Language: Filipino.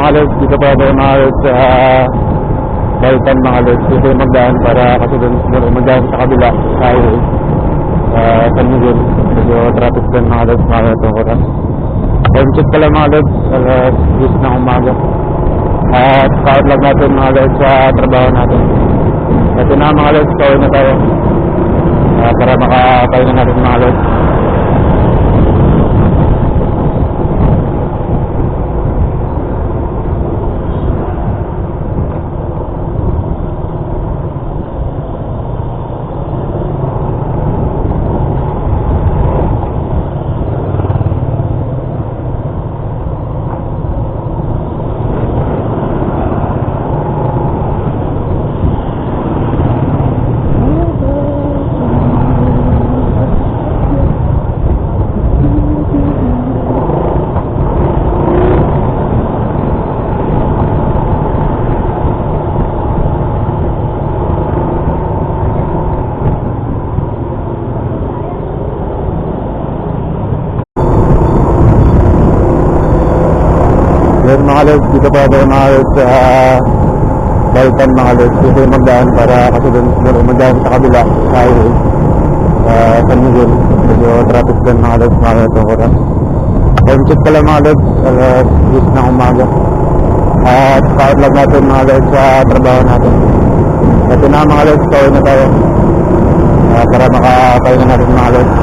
mga lods, dito pa tayo mga lods sa Balkan mga lods. Dito yung magdaan para kasi doon magdaan sa kabila sa highway. San Miguel. Medyo traffic doon mga lods, mga lods ang oras. Time check pala mga lods, alas 10 ng umaga. At start lang natin mga lods sa trabaho natin. Ito na mga lods, kawin na tayo. Para makakain na natin mga lods. Yan mga lods, dito pa tayo mga lods sa Balkan mga lods. Dito yung magdaan para kasi doon magdaan sa kabila sa highway. San Miguel. Medyo traffic doon mga lods, mga lods ang oras. Time check pala mga lods, alas 10 ng umaga. At start lang natin mga lods sa trabaho natin. Ito na mga lods, kawin na tayo. Para makakain na natin mga lods.